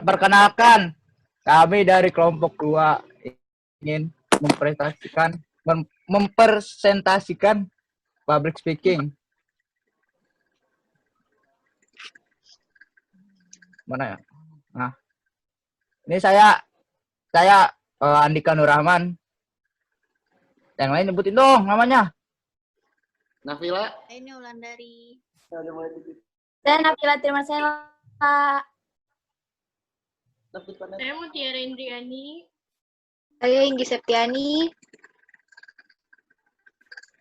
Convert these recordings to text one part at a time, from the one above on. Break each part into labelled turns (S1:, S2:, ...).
S1: Perkenalkan, kami dari kelompok 2 ingin mempresentasikan public speaking. Mana ya? Nah, ini saya Andika Nurrahman. Yang lain nyebutin dong namanya.
S2: Nafila.
S3: Ini Wulandari.
S4: Saya Nafila Trimasela.
S5: Saya Mutiara Indriani.
S3: Saya Inggi Septiani.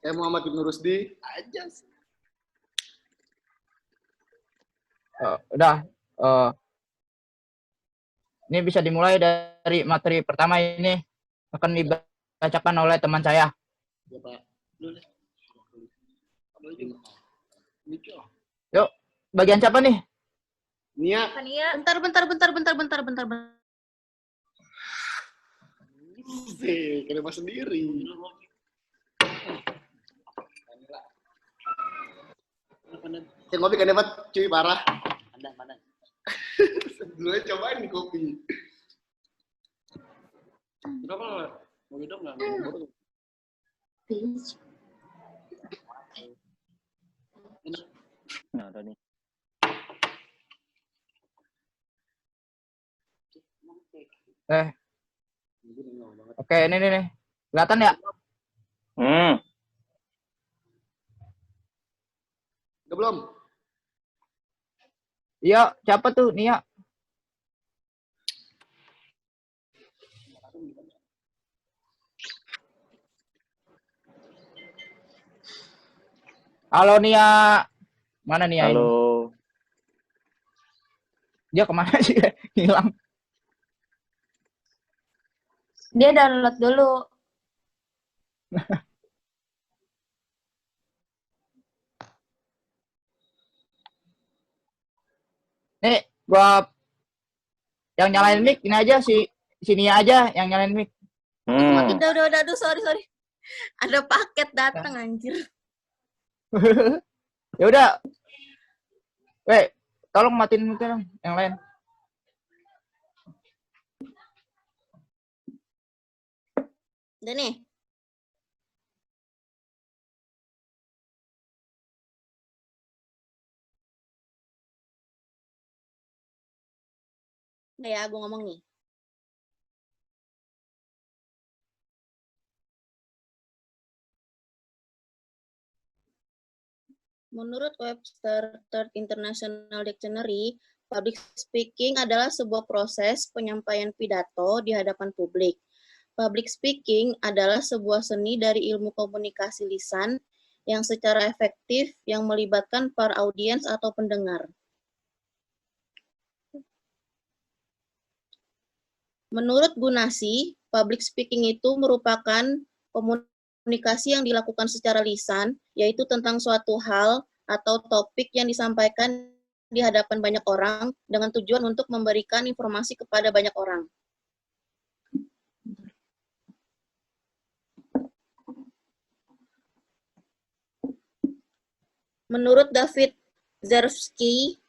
S2: Saya Muhammad Ibnu Rusdi. Ajas.
S1: Udah. Ini bisa dimulai dari materi pertama ini akan dibacakan oleh teman saya.
S2: Ya, Pak.
S1: Yuk, bagian siapa nih?
S2: Nia.
S3: Bentar.
S2: Kenapa sendiri? Yang kopi kan dapat cuy parah. Pandang. Dulu cobain nih kopi. Berapa? Mau minum nggak?
S6: Nah, ada nih.
S1: Oke, ini nih. Kelihatan ya?
S2: Udah belum?
S1: Iya, siapa tuh? Nia. Halo Nia. Mana Nia?
S6: Halo.
S1: Ini? Dia kemana sih? Hilang.
S4: Dia download dulu.
S1: Nih, gua yang nyalain mic ini aja sini aja yang nyalain mic.
S3: Udah, aduh, sorry. Ada paket datang anjir.
S1: Ya udah. Weh, tolong matiin mic dong yang lain.
S3: Udah nih. Udah ya, gue ngomong nih. Menurut Webster Third International Dictionary, public speaking adalah sebuah proses penyampaian pidato di hadapan publik. Public speaking adalah sebuah seni dari ilmu komunikasi lisan yang secara efektif yang melibatkan para audiens atau pendengar. Menurut Gunasi, public speaking itu merupakan komunikasi yang dilakukan secara lisan, yaitu tentang suatu hal atau topik yang disampaikan di hadapan banyak orang dengan tujuan untuk memberikan informasi kepada banyak orang. Menurut David Zerfsky,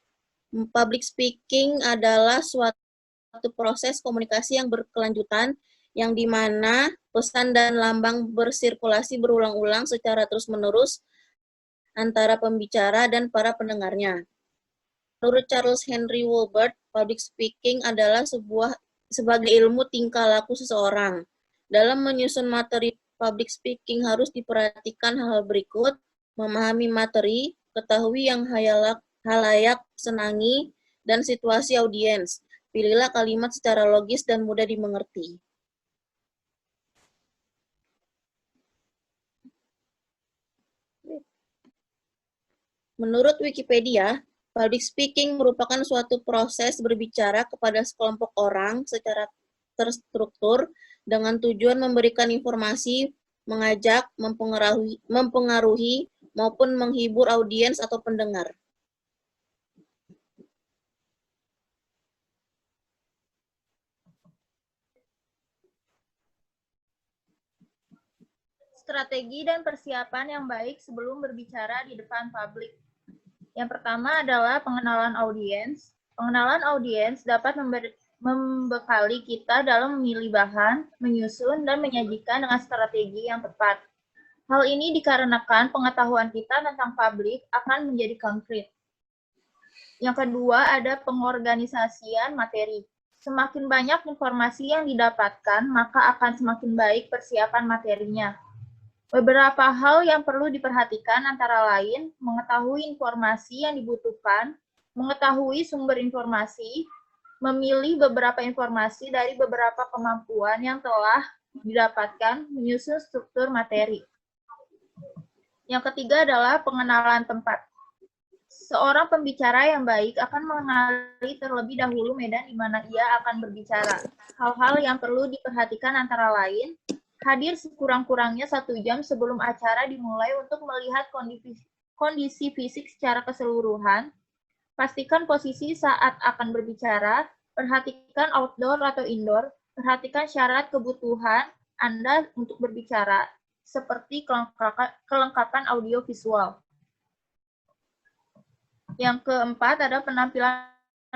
S3: public speaking adalah suatu proses komunikasi yang berkelanjutan yang di mana pesan dan lambang bersirkulasi berulang-ulang secara terus-menerus antara pembicara dan para pendengarnya. Menurut Charles Henry Woolbert, public speaking adalah sebagai ilmu tingkah laku seseorang. Dalam menyusun materi public speaking harus diperhatikan hal-hal berikut: memahami materi, ketahui yang halayak senangi, dan situasi audiens. Pilihlah kalimat secara logis dan mudah dimengerti. Menurut Wikipedia, public speaking merupakan suatu proses berbicara kepada sekelompok orang secara terstruktur dengan tujuan memberikan informasi, mengajak, mempengaruhi, maupun menghibur audiens atau pendengar.
S7: Strategi dan persiapan yang baik sebelum berbicara di depan publik. Yang pertama adalah pengenalan audiens. Pengenalan audiens dapat membekali kita dalam memilih bahan, menyusun, dan menyajikan dengan strategi yang tepat. Hal ini dikarenakan pengetahuan kita tentang publik akan menjadi konkret. Yang kedua, ada pengorganisasian materi. Semakin banyak informasi yang didapatkan, maka akan semakin baik persiapan materinya. Beberapa hal yang perlu diperhatikan antara lain, mengetahui informasi yang dibutuhkan, mengetahui sumber informasi, memilih beberapa informasi dari beberapa kemampuan yang telah didapatkan, menyusun struktur materi. Yang ketiga adalah pengenalan tempat. Seorang pembicara yang baik akan mengenali terlebih dahulu medan di mana ia akan berbicara. Hal-hal yang perlu diperhatikan antara lain, hadir sekurang-kurangnya 1 jam sebelum acara dimulai untuk melihat kondisi fisik secara keseluruhan, pastikan posisi saat akan berbicara, perhatikan outdoor atau indoor, perhatikan syarat kebutuhan Anda untuk berbicara, seperti kelengkapan audio visual. Yang keempat ada penampilan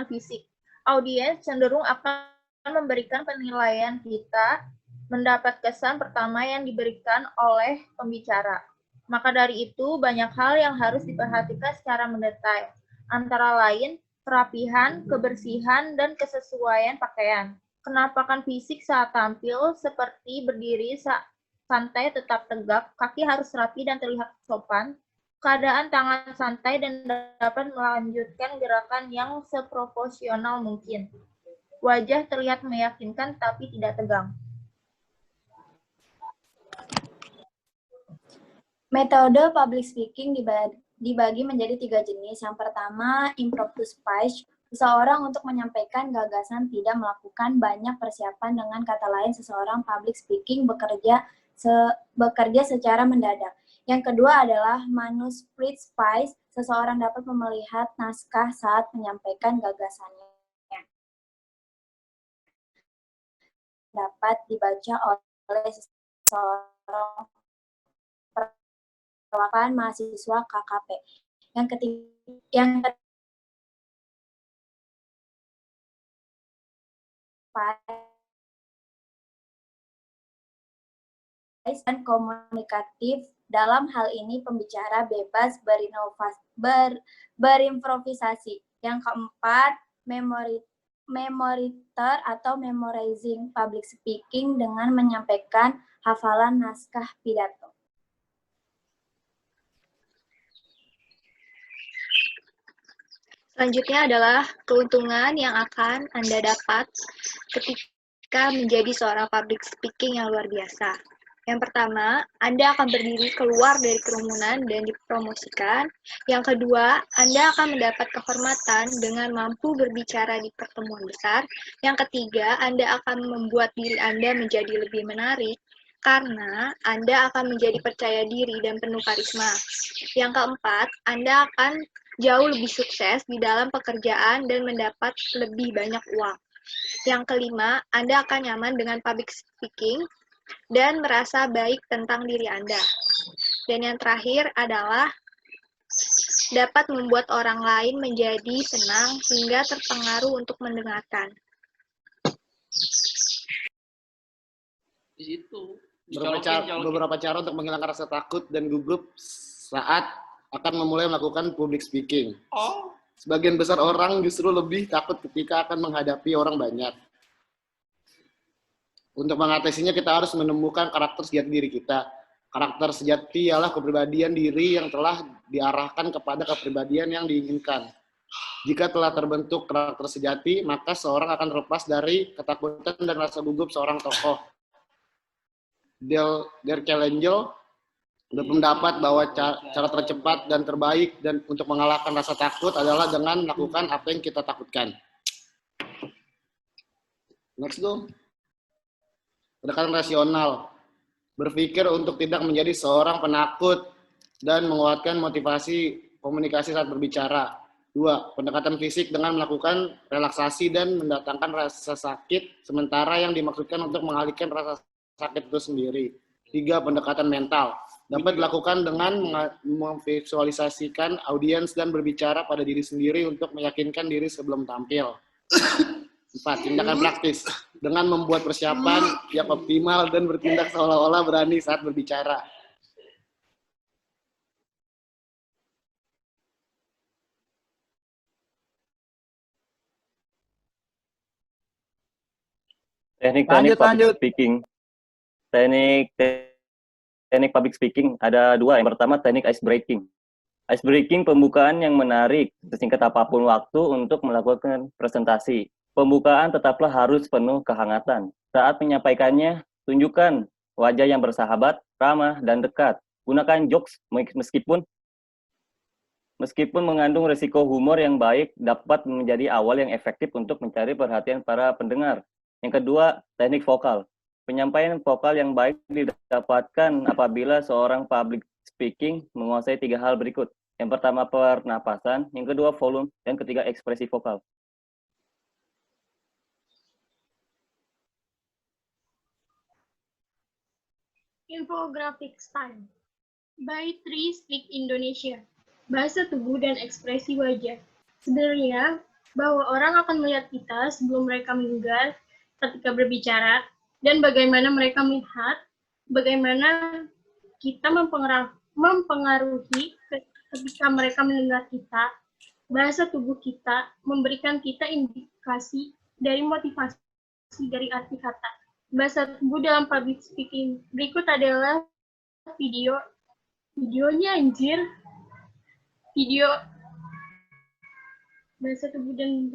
S7: fisik. Audiens cenderung akan memberikan penilaian kita mendapat kesan pertama yang diberikan oleh pembicara. Maka dari itu, banyak hal yang harus diperhatikan secara mendetail. Antara lain, kerapihan, kebersihan, dan kesesuaian pakaian. Kenampakan fisik saat tampil seperti berdiri santai tetap tegak, kaki harus rapi dan terlihat sopan, keadaan tangan santai dan dapat melanjutkan gerakan yang seproporsional mungkin. Wajah terlihat meyakinkan tapi tidak tegang.
S4: Metode public speaking dibagi menjadi 3 jenis. Yang pertama, impromptu speech. Seseorang untuk menyampaikan gagasan tidak melakukan banyak persiapan. Dengan kata lain, seseorang public speaking bekerja secara mendadak. Yang kedua adalah manuscript speech. Seseorang dapat melihat naskah saat menyampaikan gagasannya. Dapat dibaca oleh seseorang perwakilan mahasiswa KKP. Yang ketiga, dan komunikatif. Dalam hal ini pembicara bebas berimprovisasi. Yang keempat, memoriter atau memorizing public speaking dengan menyampaikan hafalan naskah pidato.
S5: Selanjutnya adalah keuntungan yang akan Anda dapat ketika menjadi seorang public speaking yang luar biasa. Yang pertama, Anda akan berdiri keluar dari kerumunan dan dipromosikan. Yang kedua, Anda akan mendapat kehormatan dengan mampu berbicara di pertemuan besar. Yang ketiga, Anda akan membuat diri Anda menjadi lebih menarik karena Anda akan menjadi percaya diri dan penuh karisma. Yang keempat, Anda akan jauh lebih sukses di dalam pekerjaan dan mendapat lebih banyak uang. Yang kelima, Anda akan nyaman dengan public speaking dan merasa baik tentang diri Anda. Dan yang terakhir adalah dapat membuat orang lain menjadi senang hingga terpengaruh untuk mendengarkan.
S6: Di situ.
S2: Beberapa cara untuk menghilangkan rasa takut dan gugup saat akan memulai melakukan public speaking. Sebagian besar orang justru lebih takut ketika akan menghadapi orang banyak. Untuk mengatasinya kita harus menemukan karakter sejati diri kita. Karakter sejati ialah kepribadian diri yang telah diarahkan kepada kepribadian yang diinginkan. Jika telah terbentuk karakter sejati, maka seorang akan terlepas dari ketakutan dan rasa gugup seorang tokoh. Der Challenger berpendapat bahwa cara tercepat dan terbaik dan untuk mengalahkan rasa takut adalah dengan melakukan apa yang kita takutkan. Next dong. Pendekatan rasional. Berpikir untuk tidak menjadi seorang penakut dan menguatkan motivasi komunikasi saat berbicara. 2. Pendekatan fisik dengan melakukan relaksasi dan mendatangkan rasa sakit sementara yang dimaksudkan untuk mengalihkan rasa sakit itu sendiri. 3. Pendekatan mental. Dapat dilakukan dengan memvisualisasikan audiens dan berbicara pada diri sendiri untuk meyakinkan diri sebelum tampil. 4. Tindakan praktis. Dengan membuat persiapan yang optimal dan bertindak seolah-olah berani saat berbicara.
S1: Lanjut, lanjut.
S8: Teknik public speaking ada 2. Yang pertama teknik ice breaking. Ice breaking pembukaan yang menarik sesingkat apapun waktu untuk melakukan presentasi. Pembukaan tetaplah harus penuh kehangatan. Saat menyampaikannya, tunjukkan wajah yang bersahabat, ramah, dan dekat. Gunakan jokes meskipun mengandung risiko humor yang baik dapat menjadi awal yang efektif untuk mencari perhatian para pendengar. Yang kedua, teknik vokal. Penyampaian vokal yang baik didapatkan apabila seorang public speaking menguasai 3 hal berikut. Yang pertama, pernapasan. Yang kedua, volume. Dan ketiga, ekspresi vokal.
S9: Infographics time. By Tri Speak Indonesia. Bahasa tubuh dan ekspresi wajah. Sebenarnya, bahwa orang akan melihat kita sebelum mereka mendengar ketika berbicara, dan bagaimana mereka melihat, bagaimana kita mempengaruhi ketika mereka mendengar kita, bahasa tubuh kita memberikan kita indikasi dari motivasi dari arti kata. Bahasa tubuh dalam public speaking. Berikut adalah videonya anjir. Video bahasa tubuh dan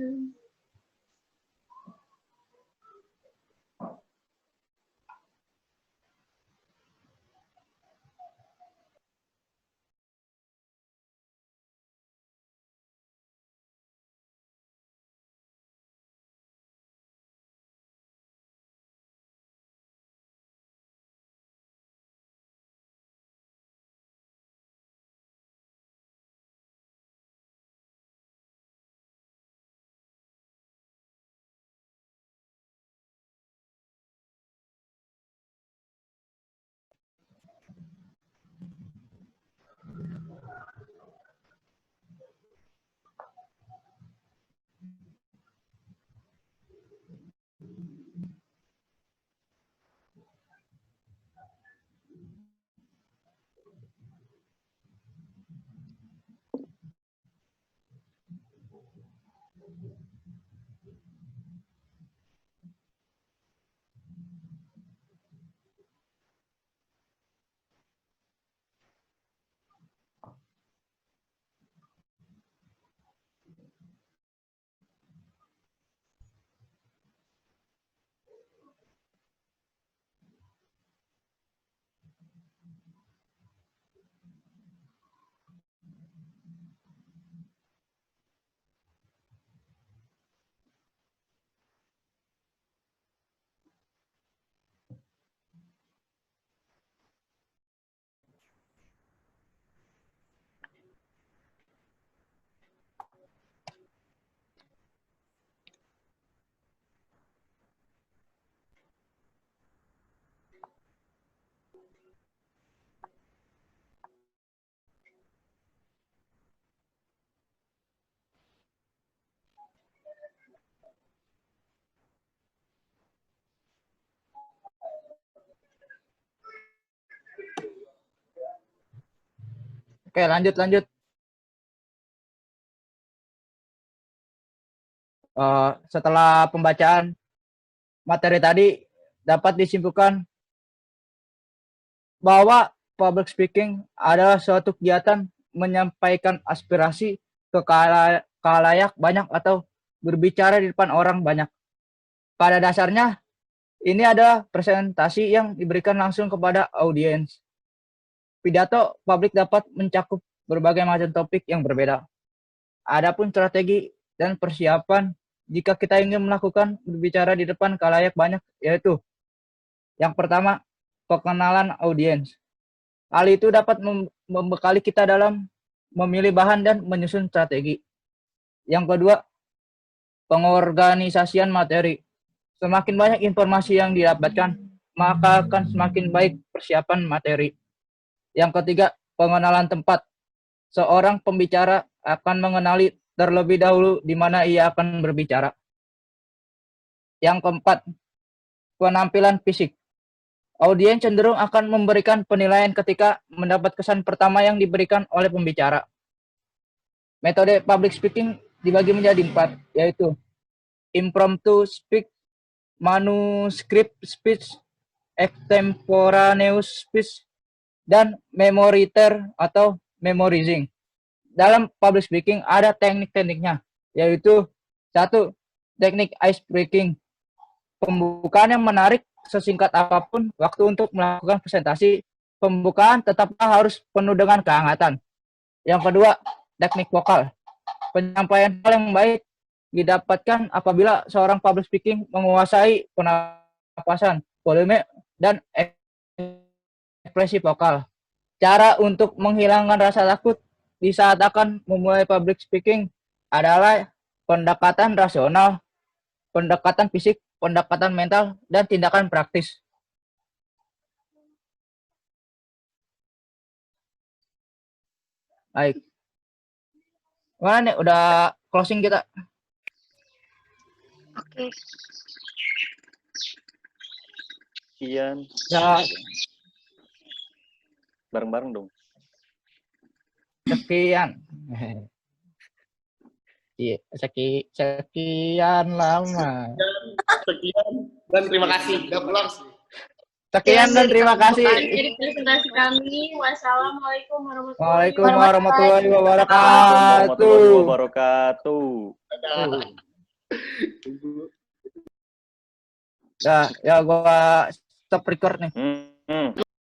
S1: Oke, lanjut. Setelah pembacaan materi tadi, dapat disimpulkan bahwa public speaking adalah suatu kegiatan menyampaikan aspirasi ke khalayak banyak atau berbicara di depan orang banyak. Pada dasarnya, ini adalah presentasi yang diberikan langsung kepada audiens. Pidato publik dapat mencakup berbagai macam topik yang berbeda. Adapun strategi dan persiapan jika kita ingin melakukan berbicara di depan khalayak banyak, yaitu yang pertama, pengenalan audiens. Hal itu dapat membekali kita dalam memilih bahan dan menyusun strategi. Yang kedua, pengorganisasian materi. Semakin banyak informasi yang didapatkan, maka akan semakin baik persiapan materi. Yang ketiga, pengenalan tempat. Seorang pembicara akan mengenali terlebih dahulu di mana ia akan berbicara. Yang keempat, penampilan fisik. Audiens cenderung akan memberikan penilaian ketika mendapat kesan pertama yang diberikan oleh pembicara. Metode public speaking dibagi menjadi 4, yaitu impromptu speech, manuscript speech, extemporaneous speech, dan memoriter atau memorizing. Dalam public speaking ada teknik-tekniknya, yaitu 1. Teknik ice breaking. Pembukaan yang menarik sesingkat apapun waktu untuk melakukan presentasi. Pembukaan tetaplah harus penuh dengan kehangatan. Yang kedua, teknik vokal. Penyampaian hal yang baik didapatkan apabila seorang public speaking menguasai pernapasan, volume, dan ekspresi vokal. Cara untuk menghilangkan rasa takut di saat akan memulai public speaking adalah pendekatan rasional, pendekatan fisik, pendekatan mental, dan tindakan praktis. Baik. Mana nih, udah closing kita?
S5: Oke.
S8: Sekian.
S1: Ya,
S8: Bareng-bareng dong.
S1: sekian. Iya, sekian lama.
S2: Sekian dan terima kasih. Udah pulang.
S1: Sekian dan terima kasih.
S9: Jadi presentasi kami. Wassalamualaikum warahmatullahi
S1: Waalaikumsalam warahmatullahi
S8: Warahmatullahi
S1: wabarakatuh.
S8: wabarakatuh.
S2: Dadah.
S1: Ya, gua stop record nih.
S8: Hmm.